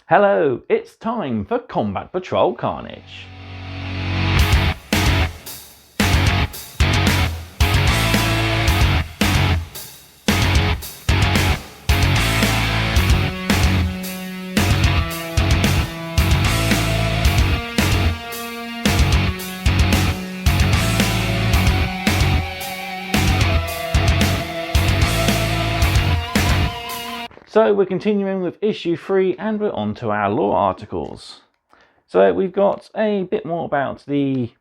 Hello, it's time for Combat Patrol Carnage. So we're continuing with issue 3 and we're on to our lore articles. So we've got a bit more about the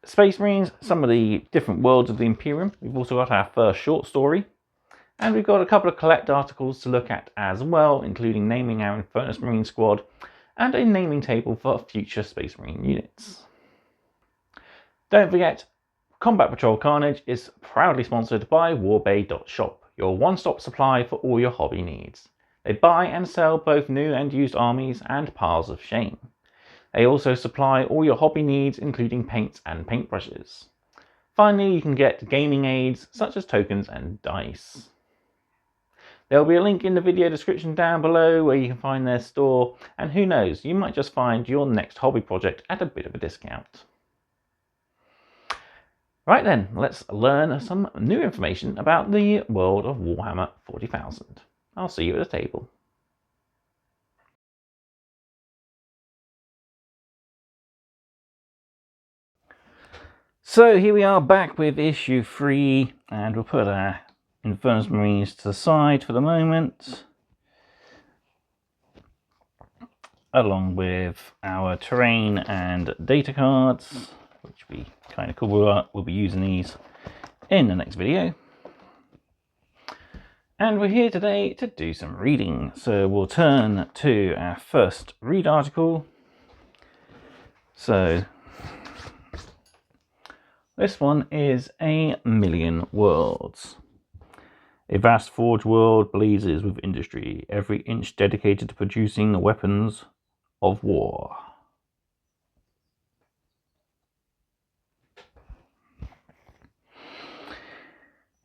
Space Marines, some of the different worlds of the Imperium. We've also got our first short story. And we've got a couple of collect articles to look at as well, including naming our Infernus Marine squad and a naming table for future Space Marine units. Don't forget, Combat Patrol Carnage is proudly sponsored by warbay.shop. Your one-stop supply for all your hobby needs. They buy and sell both new and used armies and piles of shame. They also supply all your hobby needs, including paints and paintbrushes. Finally, you can get gaming aids such as tokens and dice. There will be a link in the video description down below where you can find their store, and who knows, you might just find your next hobby project at a bit of a discount. Right then, let's learn some new information about the world of Warhammer 40,000. I'll see you at the table. So here we are back with issue 3, and we'll put our Infernus Marines to the side for the moment, along with our terrain and data cards, which will be kind of cool. We'll be using these in the next video. And we're here today to do some reading. So we'll turn to our first read article. So this one is A Million Worlds. A vast forge world blazes with industry, every inch dedicated to producing weapons of war.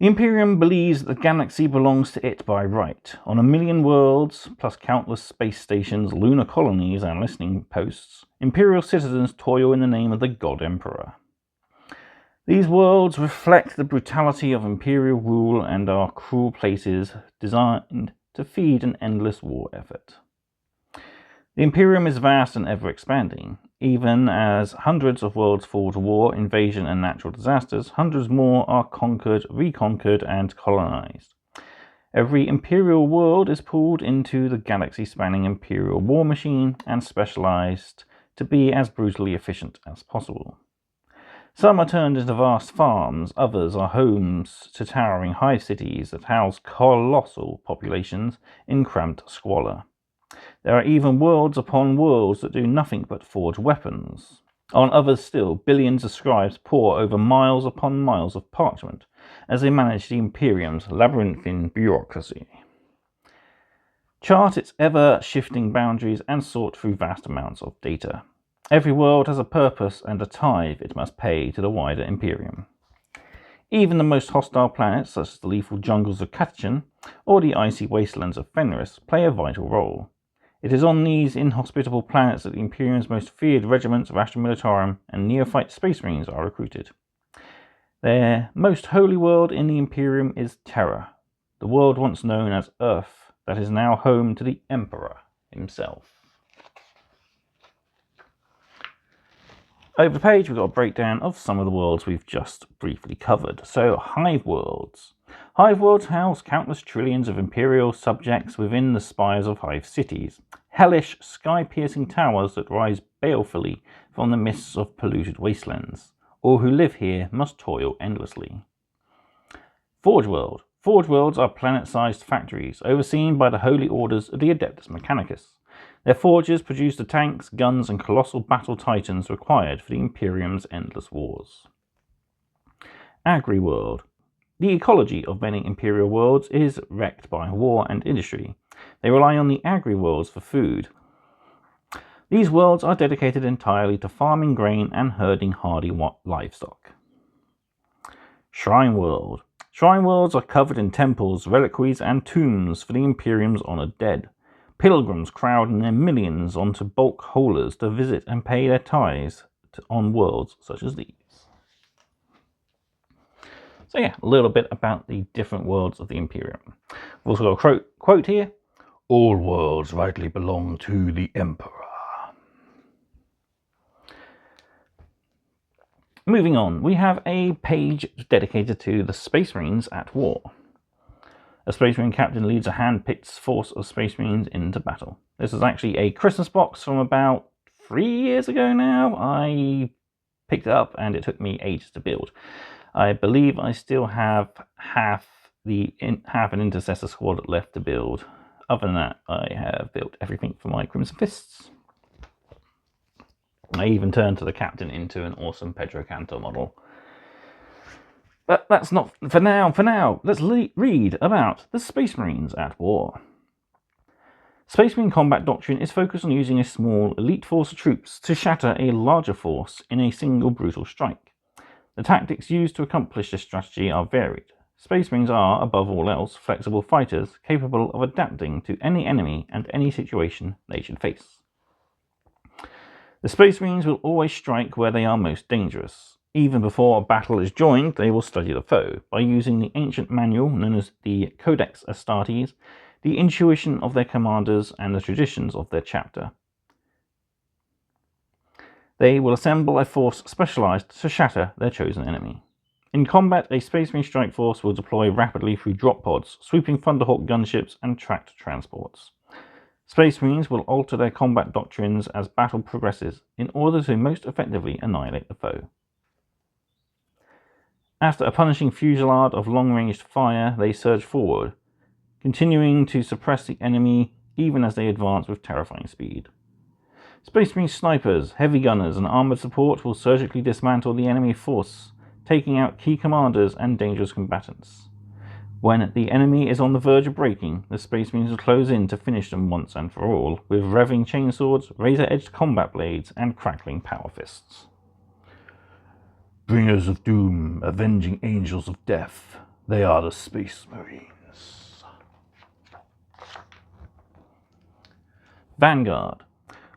The Imperium believes that the galaxy belongs to it by right. On a million worlds, plus countless space stations, lunar colonies, and listening posts, Imperial citizens toil in the name of the God Emperor. These worlds reflect the brutality of Imperial rule and are cruel places designed to feed an endless war effort. The Imperium is vast and ever-expanding. Even as hundreds of worlds fall to war, invasion and natural disasters, hundreds more are conquered, reconquered and colonized. Every Imperial world is pulled into the galaxy-spanning Imperial war machine and specialized to be as brutally efficient as possible. Some are turned into vast farms, others are homes to towering hive cities that house colossal populations in cramped squalor. There are even worlds upon worlds that do nothing but forge weapons. On others still, billions of scribes pore over miles upon miles of parchment as they manage the Imperium's labyrinthine bureaucracy, chart its ever-shifting boundaries and sort through vast amounts of data. Every world has a purpose and a tithe it must pay to the wider Imperium. Even the most hostile planets, such as the lethal jungles of Hachette or the icy wastelands of Fenris, play a vital role. It is on these inhospitable planets that the Imperium's most feared regiments of Astra Militarum and neophyte Space Marines are recruited. Their most holy world in the Imperium is Terra, the world once known as Earth, that is now home to the Emperor himself. Over the page, we've got a breakdown of some of the worlds we've just briefly covered. So, hive worlds. Hive worlds house countless trillions of Imperial subjects within the spires of hive cities. Hellish, sky-piercing towers that rise balefully from the mists of polluted wastelands. All who live here must toil endlessly. Forge world. Forge worlds are planet-sized factories, overseen by the holy orders of the Adeptus Mechanicus. Their forges produce the tanks, guns, and colossal battle titans required for the Imperium's endless wars. Agri-world. The ecology of many Imperial worlds is wrecked by war and industry. They rely on the agri-worlds for food. These worlds are dedicated entirely to farming grain and herding hardy livestock. Shrine world. Shrine worlds are covered in temples, reliquaries, and tombs for the Imperium's honored dead. pilgrims crowd in their millions onto bulk haulers to visit and pay their tithes on worlds such as these. So yeah, a little bit about the different worlds of the Imperium. We've also got a quote here. All worlds rightly belong to the Emperor. Moving on, we have a page dedicated to the Space Marines at war. A Space Marine captain leads a hand-picked force of Space Marines into battle. This is actually a Christmas box from about 3 years ago now. I picked it up and it took me ages to build. I believe I still have half an Intercessor squad left to build. Other than that, I have built everything for my Crimson Fists. I even turned to the captain into an awesome Pedro Cantor model. But that's not for now. For now, let's read about the Space Marines at war. Space Marine combat doctrine is focused on using a small elite force of troops to shatter a larger force in a single brutal strike. The tactics used to accomplish this strategy are varied. Space Marines are, above all else, flexible fighters capable of adapting to any enemy and any situation they should face. The Space Marines will always strike where they are most dangerous. Even before a battle is joined, they will study the foe by using the ancient manual known as the Codex Astartes, the intuition of their commanders, and the traditions of their chapter. They will assemble a force specialized to shatter their chosen enemy. In combat, a Space Marine strike force will deploy rapidly through drop pods, swooping Thunderhawk gunships, and tracked transports. Space Marines will alter their combat doctrines as battle progresses in order to most effectively annihilate the foe. After a punishing fusillade of long-ranged fire, they surge forward, continuing to suppress the enemy even as they advance with terrifying speed. Space Marine snipers, heavy gunners, and armored support will surgically dismantle the enemy force, taking out key commanders and dangerous combatants. When the enemy is on the verge of breaking, the Space Marines will close in to finish them once and for all, with revving chainswords, razor-edged combat blades, and crackling power fists. Bringers of doom, avenging angels of death, they are the Space Marines. Vanguard.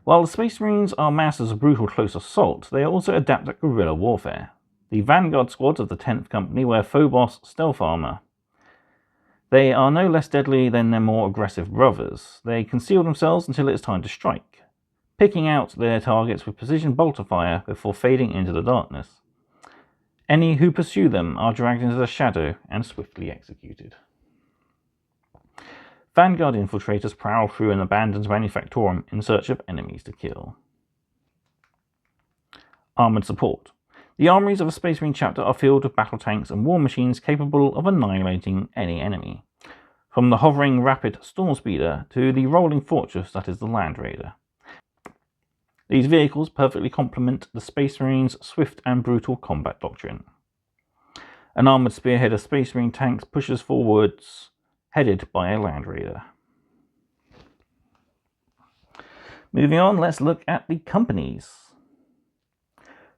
While the Space Marines are masters of brutal close assault, they are also adept at guerrilla warfare. The Vanguard squads of the 10th Company wear Phobos stealth armor. They are no less deadly than their more aggressive brothers. They conceal themselves until it is time to strike, picking out their targets with precision bolter fire before fading into the darkness. Any who pursue them are dragged into the shadow and swiftly executed. Vanguard infiltrators prowl through an abandoned manufactorum in search of enemies to kill. Armored support. The armories of a Space Marine chapter are filled with battle tanks and war machines capable of annihilating any enemy, from the hovering rapid storm speeder to the rolling fortress that is the Land Raider. These vehicles perfectly complement the Space Marines' swift and brutal combat doctrine. An armoured spearhead of Space Marine tanks pushes forwards, headed by a Land Raider. Moving on, let's look at the companies.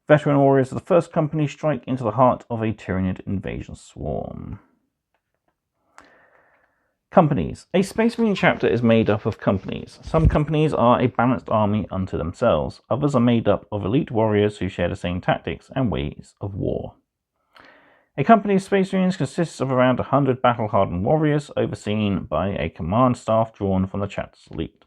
Veteran warriors of the 1st Company strike into the heart of a Tyranid invasion swarm. Companies. A Space Marine chapter is made up of companies. Some companies are a balanced army unto themselves. Others are made up of elite warriors who share the same tactics and ways of war. A company of Space Marines consists of around 100 battle-hardened warriors overseen by a command staff drawn from the chapter's elite.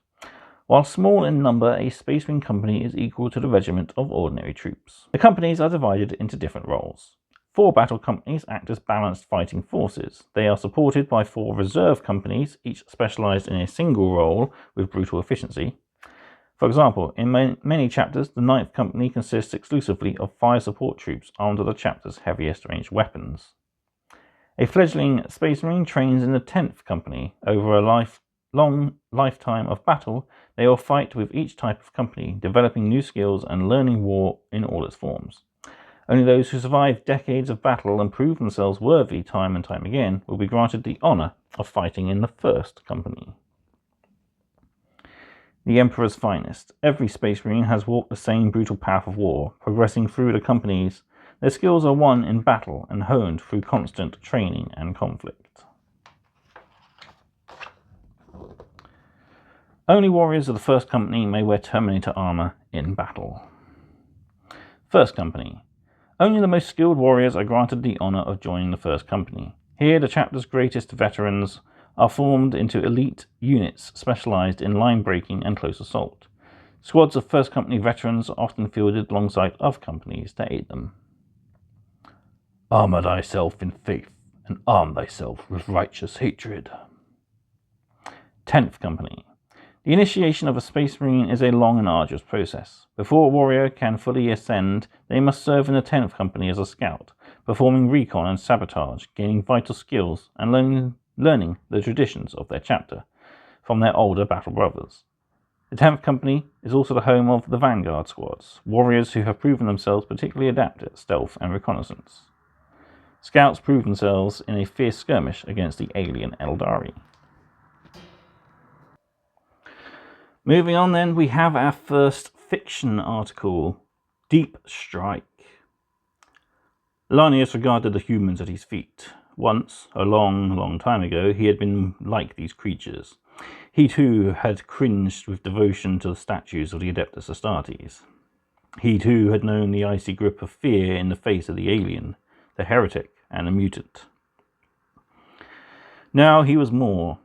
While small in number, a Space Marine company is equal to the regiment of ordinary troops. The companies are divided into different roles. 4 battle companies act as balanced fighting forces. They are supported by 4 reserve companies, each specialised in a single role with brutal efficiency. For example, in many chapters, the 9th Company consists exclusively of fire support troops armed with the chapter's heaviest ranged weapons. A fledgling Space Marine trains in the 10th Company. Over a long lifetime of battle, they will fight with each type of company, developing new skills and learning war in all its forms. Only those who survive decades of battle and prove themselves worthy time and time again will be granted the honour of fighting in the 1st Company. The Emperor's finest. Every Space Marine has walked the same brutal path of war, progressing through the companies. Their skills are won in battle and honed through constant training and conflict. Only warriors of the First Company may wear Terminator armor in battle. First Company. Only the most skilled warriors are granted the honor of joining the First Company. Here, the chapter's greatest veterans are formed into elite units specialized in line breaking and close assault. Squads of First Company veterans are often fielded alongside other companies to aid them. Armor thyself in faith, and arm thyself with righteous hatred. 10th Company. The initiation of a Space Marine is a long and arduous process. Before a warrior can fully ascend, they must serve in the 10th Company as a scout, performing recon and sabotage, gaining vital skills, and learning the traditions of their chapter from their older battle brothers. The 10th Company is also the home of the Vanguard squads, warriors who have proven themselves particularly adept at stealth and reconnaissance. Scouts prove themselves in a fierce skirmish against the alien Eldari. Moving on then, we have our first fiction article, Deep Strike. Lanius regarded the humans at his feet. Once, a long, long time ago, he had been like these creatures. He too had cringed with devotion to the statues of the Adeptus Astartes. He too had known the icy grip of fear in the face of the alien, the heretic, and the mutant. Now he was more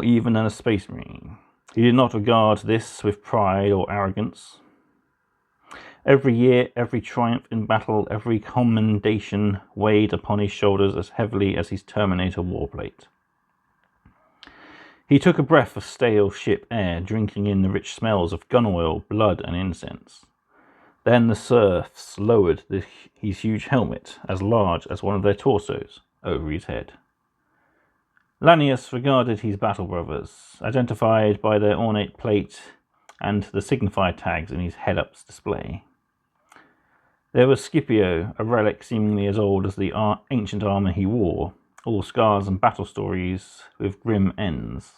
even than a Space Marine. He did not regard this with pride or arrogance. Every year, every triumph in battle, every commendation weighed upon his shoulders as heavily as his Terminator warplate. He took a breath of stale ship air, drinking in the rich smells of gun oil, blood, and incense. Then the serfs lowered his huge helmet, as large as one of their torsos, over his head. Lanius regarded his battle brothers, identified by their ornate plate and the signifier tags in his head-ups display. There was Scipio, a relic seemingly as old as the ancient armor he wore, all scars and battle stories with grim ends.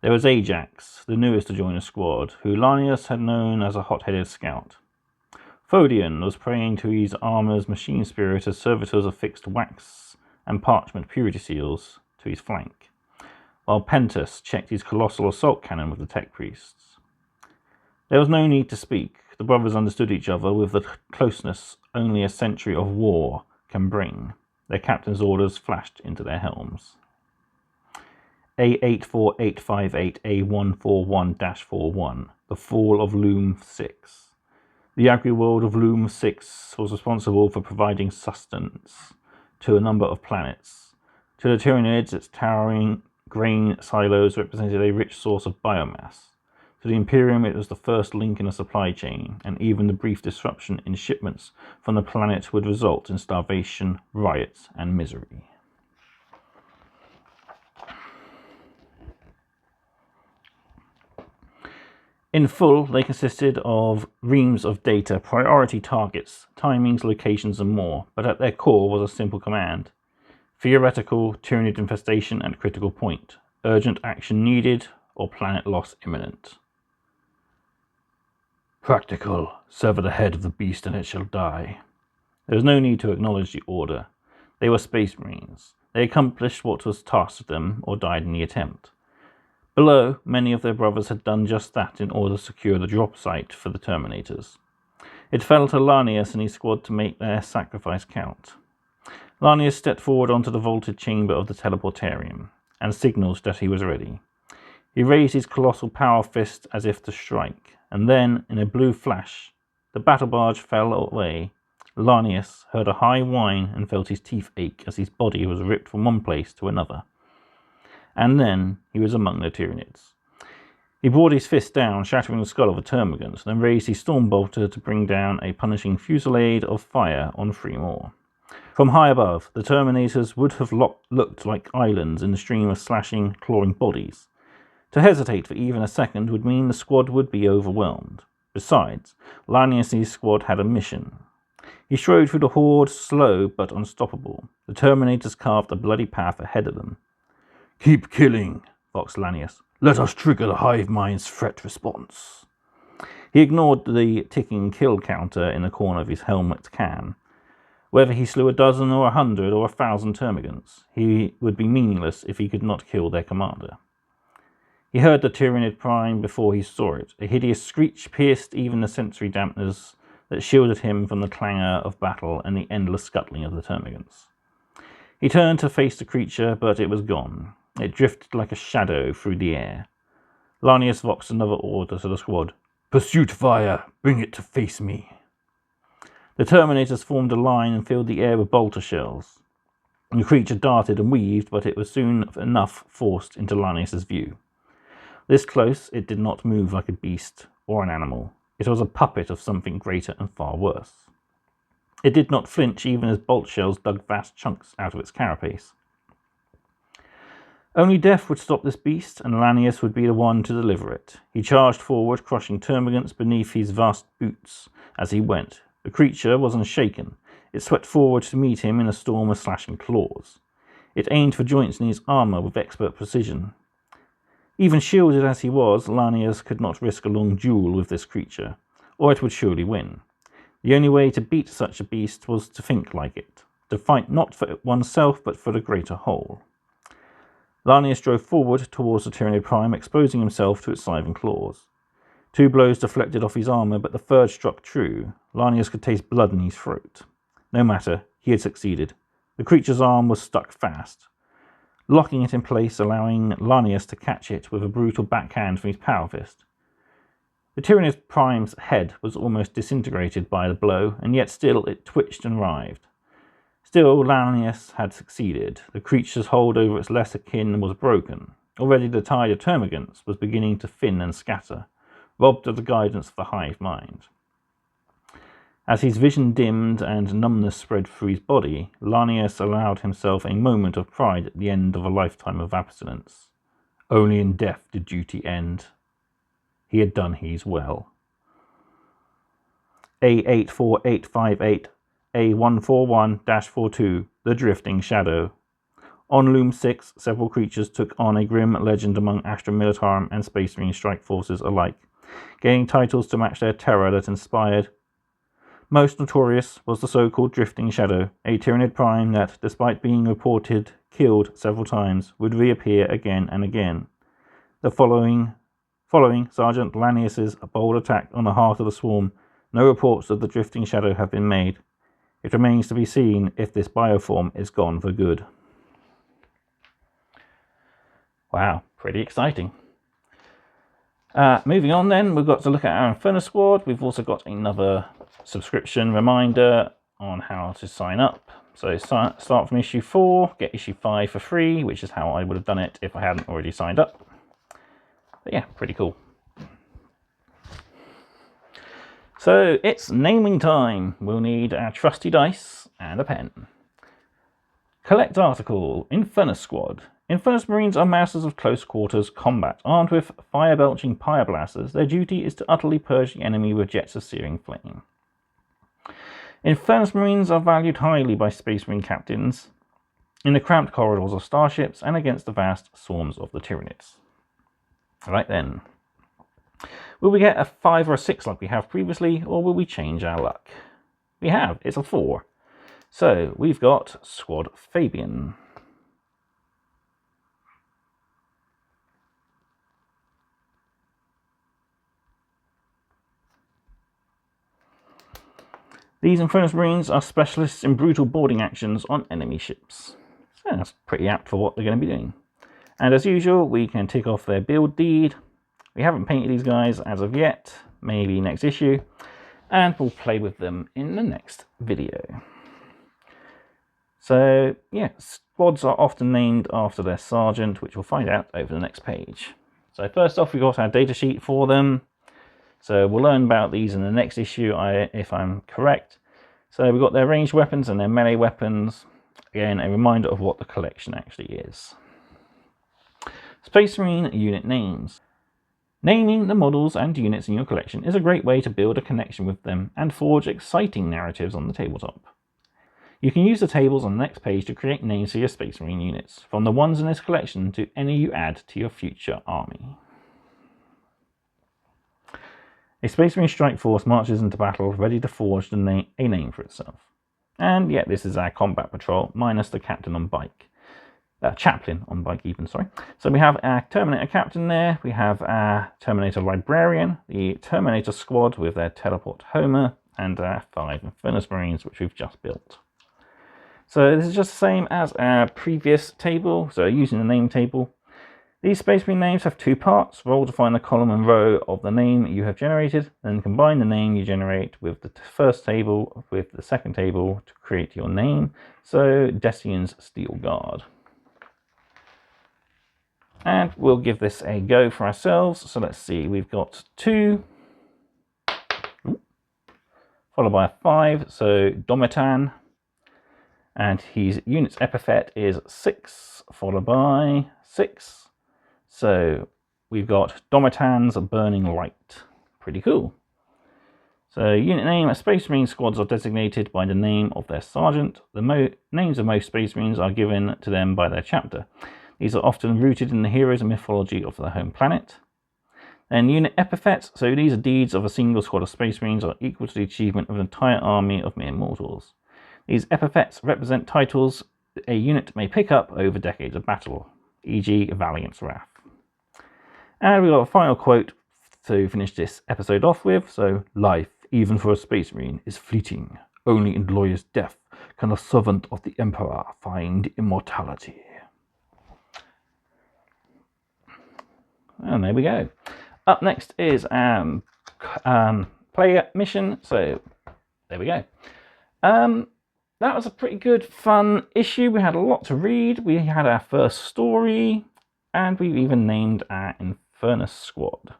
There was Ajax, the newest to join the squad, who Lanius had known as a hot-headed scout. Phodion was praying to his armor's machine spirit as servitors affixed wax and parchment purity seals to his flank, while Pentus checked his colossal assault cannon with the tech priests. There was no need to speak. The brothers understood each other with the closeness only a century of war can bring. Their captain's orders flashed into their helms. A84858A141-41, the fall of Loom 6. The agri-world of Loom 6 was responsible for providing sustenance to a number of planets. To the Tyranids, its towering grain silos represented a rich source of biomass. To the Imperium, it was the first link in a supply chain, and even the brief disruption in shipments from the planet would result in starvation, riots, and misery. In full, they consisted of reams of data, priority targets, timings, locations, and more, but at their core was a simple command. Theoretical, Tyranid infestation at critical point. Urgent action needed, or planet loss imminent. Practical. Sever the head of the beast and it shall die. There was no need to acknowledge the order. They were Space Marines. They accomplished what was tasked of them, or died in the attempt. Below, many of their brothers had done just that in order to secure the drop site for the Terminators. It fell to Lanius and his squad to make their sacrifice count. Lanius stepped forward onto the vaulted chamber of the teleportarium, and signaled that he was ready. He raised his colossal power fist as if to strike, and then, in a blue flash, the battle barge fell away. Lanius heard a high whine and felt his teeth ache as his body was ripped from one place to another. And then he was among the Tyranids. He brought his fist down, shattering the skull of a termagant, then raised his stormbolter to bring down a punishing fusillade of fire on 3 more. From high above, the Terminators would have looked like islands in the stream of slashing, clawing bodies. To hesitate for even a second would mean the squad would be overwhelmed. Besides, Lanius' squad had a mission. He strode through the horde, slow but unstoppable. The Terminators carved a bloody path ahead of them. "Keep killing," voxed Lanius. "Let us trigger the hive mind's threat response." He ignored the ticking kill counter in the corner of his helmet can. Whether he slew 12 or 100 or 1,000 termagants, he would be meaningless if he could not kill their commander. He heard the Tyranid Prime before he saw it. A hideous screech pierced even the sensory dampeners that shielded him from the clangour of battle and the endless scuttling of the termagants. He turned to face the creature, but it was gone. It drifted like a shadow through the air. Lanius voxed another order to the squad. "Pursuit fire! Bring it to face me!" The Terminators formed a line and filled the air with bolter shells. The creature darted and weaved, but it was soon enough forced into Lanius's view. This close, it did not move like a beast or an animal. It was a puppet of something greater and far worse. It did not flinch even as bolt shells dug vast chunks out of its carapace. Only death would stop this beast, and Lanius would be the one to deliver it. He charged forward, crushing termagants beneath his vast boots as he went. The creature was unshaken. It swept forward to meet him in a storm of slashing claws. It aimed for joints in his armour with expert precision. Even shielded as he was, Lanius could not risk a long duel with this creature, or it would surely win. The only way to beat such a beast was to think like it, to fight not for oneself but for the greater whole. Lanius drove forward towards the Tyranid Prime, exposing himself to its scything claws. 2 blows deflected off his armour, but the third struck true. Lanius could taste blood in his throat. No matter, he had succeeded. The creature's arm was stuck fast, locking it in place, allowing Lanius to catch it with a brutal backhand from his power fist. The Tyranid Prime's head was almost disintegrated by the blow, and yet still it twitched and writhed. Still, Lanius had succeeded. The creature's hold over its lesser kin was broken. Already the tide of termagants was beginning to thin and scatter, robbed of the guidance of the hive mind. As his vision dimmed and numbness spread through his body, Lanius allowed himself a moment of pride at the end of a lifetime of abstinence. Only in death did duty end. He had done his well. A84858, A141-42, The Drifting Shadow. On Loom 6, several creatures took on a grim legend among Astra Militarum and Space Marine strike forces alike, gaining titles to match their terror that inspired. Most notorious was the so-called Drifting Shadow, a Tyranid Prime that, despite being reported killed several times, would reappear again and again. The following Sergeant Lanius's bold attack on the heart of the swarm, no reports of the Drifting Shadow have been made. It remains to be seen if this bioform is gone for good. Wow, pretty exciting. Moving on then, we've got to look at our Infernus squad. We've also got another subscription reminder on how to sign up. So start from issue 4, get issue 5 for free, which is how I would have done it if I hadn't already signed up. But yeah, pretty cool. So it's naming time. We'll need our trusty dice and a pen. Collect article, Infernus Squad. Infernus Marines are masters of close quarters combat. Armed with fire-belching pyroblasters, their duty is to utterly purge the enemy with jets of searing flame. Infernus Marines are valued highly by Space Marine captains in the cramped corridors of starships and against the vast swarms of the Tyranids. Right then. Will we get a 5 or a 6 like we have previously, or will we change our luck? We have. It's a 4. So we've got Squad Fabian. These Infernus Marines are specialists in brutal boarding actions on enemy ships. So that's pretty apt for what they're going to be doing. And as usual, we can tick off their build deed. We haven't painted these guys as of yet, maybe next issue, and we'll play with them in the next video. So yeah, squads are often named after their sergeant, which we'll find out over the next page. So first off, we've got our datasheet for them. So we'll learn about these in the next issue, if I'm correct. So we've got their ranged weapons and their melee weapons. Again, a reminder of what the collection actually is. Space Marine unit names. Naming the models and units in your collection is a great way to build a connection with them and forge exciting narratives on the tabletop. You can use the tables on the next page to create names for your Space Marine units, from the ones in this collection to any you add to your future army. A Space Marine strike force marches into battle ready to forge a name for itself. And yet this is our combat patrol, minus the captain on bike. chaplain on Bikekeeping, sorry. So we have our Terminator captain there, we have our Terminator librarian, the Terminator squad with their teleport Homer, and our 5 Infernus Marines, which we've just built. So this is just the same as our previous table, so using the name table. These Space Marine names have 2 parts. Roll to find the column and row of the name you have generated, then combine the name you generate with the first table with the second table to create your name. So Decian's Steel Guard. And we'll give this a go for ourselves. So let's see, we've got 2, followed by a 5, so Domitan. And his unit's epithet is 6, followed by 6. So we've got Domitan's Burning Light. Pretty cool. So unit name, Space Marine squads are designated by the name of their sergeant. The names of most Space Marines are given to them by their chapter. These are often rooted in the heroes and mythology of their home planet. Then unit epithets, so these are deeds of a single squad of Space Marines are equal to the achievement of an entire army of mere mortals. These epithets represent titles a unit may pick up over decades of battle, e.g. Valiant's Wrath. And we've got a final quote to finish this episode off with, so life, even for a Space Marine, is fleeting. Only in glorious death can a servant of the Emperor find immortality. And there we go. Up next is player mission. So there we go. That was a pretty good, fun issue. We had a lot to read. We had our first story, and we even named our Infernus squad.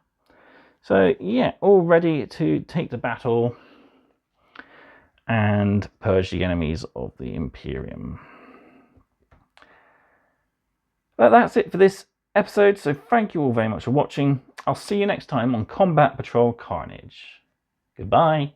So yeah, all ready to take the battle and purge the enemies of the Imperium. But that's it for this episode, so thank you all very much for watching. I'll see you next time on Combat Patrol Carnage. Goodbye.